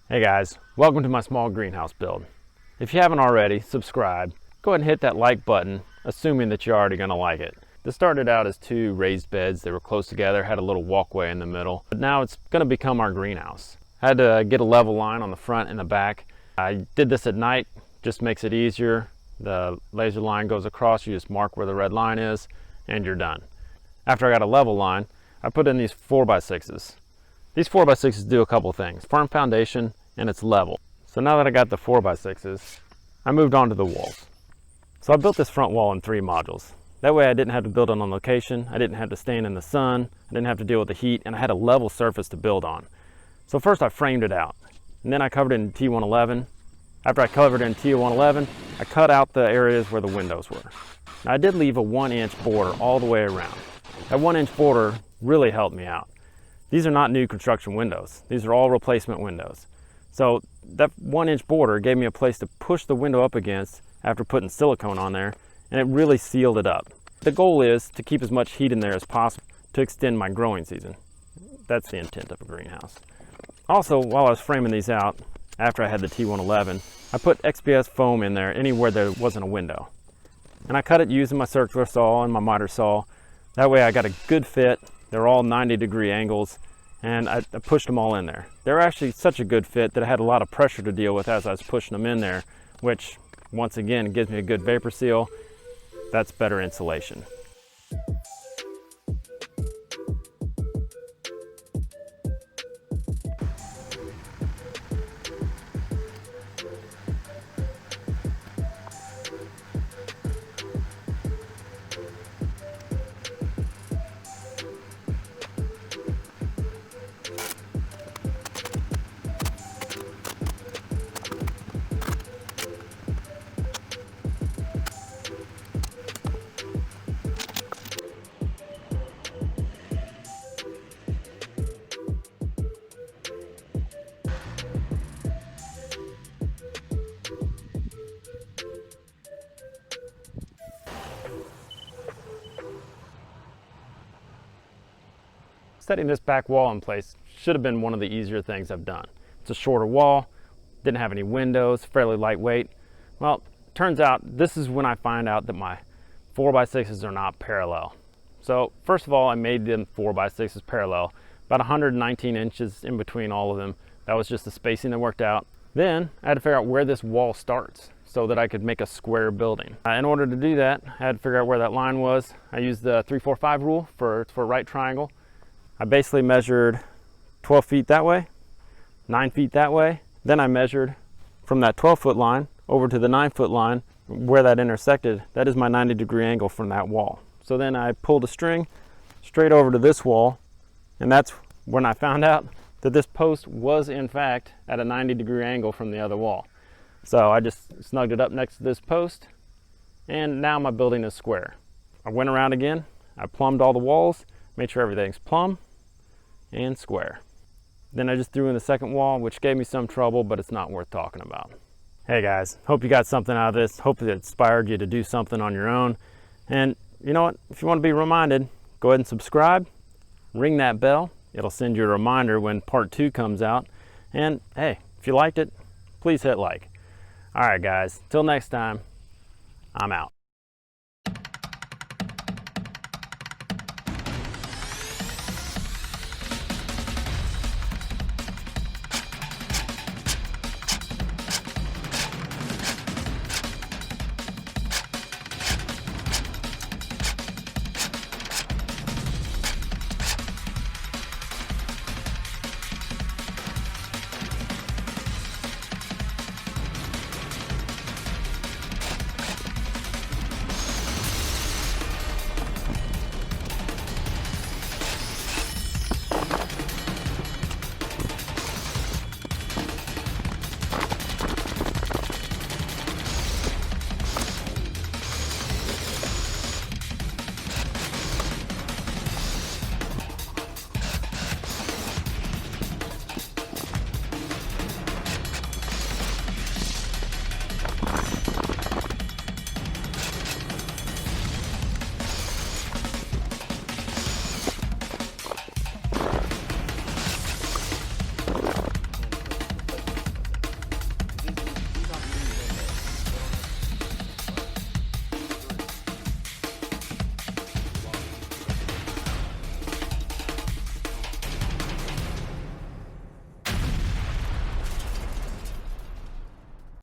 Hey guys, welcome to my small greenhouse build. If you haven't already, subscribe. Go ahead and hit that like button, assuming that you're already gonna like it. This started out as two raised beds. They were close together, had a little walkway in the middle, but now it's gonna become our greenhouse. I had to get a level line on the front and the back. I did this at night, just makes it easier. The laser line goes across, you just mark where the red line is, and you're done. After I got a level line, I put in these 4x6s. These 4x6s do a couple things: firm foundation, and it's level. So now that I got the 4x6s, I moved on to the walls. So I built this front wall in 3 modules. That way I didn't have to build it on location, I didn't have to stand in the sun, I didn't have to deal with the heat, and I had a level surface to build on. So first I framed it out, and then I covered it in T111. After I covered it in T111, I cut out the areas where the windows were. Now I did leave a 1-inch border all the way around. That 1-inch border really helped me out. These are not new construction windows. These are all replacement windows. So that 1-inch border gave me a place to push the window up against after putting silicone on there, and it really sealed it up. The goal is to keep as much heat in there as possible to extend my growing season. That's the intent of a greenhouse. Also, while I was framing these out, after I had the T111, I put XPS foam in there anywhere there wasn't a window. And I cut it using my circular saw and my miter saw. That way I got a good fit. They're all 90-degree angles, and I pushed them all in there. They're actually such a good fit that I had a lot of pressure to deal with as I was pushing them in there, which once again gives me a good vapor seal. That's better insulation. Setting this back wall in place should have been one of the easier things I've done. It's a shorter wall, didn't have any windows, fairly lightweight. Well, turns out this is when I find out that my 4x6s are not parallel. So first of all, I made them 4x6s parallel, about 119 inches in between all of them. That was just the spacing that worked out. Then I had to figure out where this wall starts so that I could make a square building. In order to do that, I had to figure out where that line was. I used the 3-4-5 rule for a right triangle. I basically measured 12 feet that way, 9 feet that way. Then I measured from that 12-foot line over to the 9-foot line where that intersected. That is my 90-degree angle from that wall. So then I pulled a string straight over to this wall, and that's when I found out that this post was in fact at a 90-degree angle from the other wall. So I just snugged it up next to this post, and now my building is square. I went around again, I plumbed all the walls, made sure everything's plumb and square. Then I just threw in the second wall, which gave me some trouble, but it's not worth talking about. Hey guys, hope you got something out of this. Hope it inspired you to do something on your own. And you know what? If you want to be reminded, go ahead and subscribe, ring that bell. It'll send you a reminder when part 2 comes out. And hey, if you liked it, please hit like. All right guys, till next time, I'm out.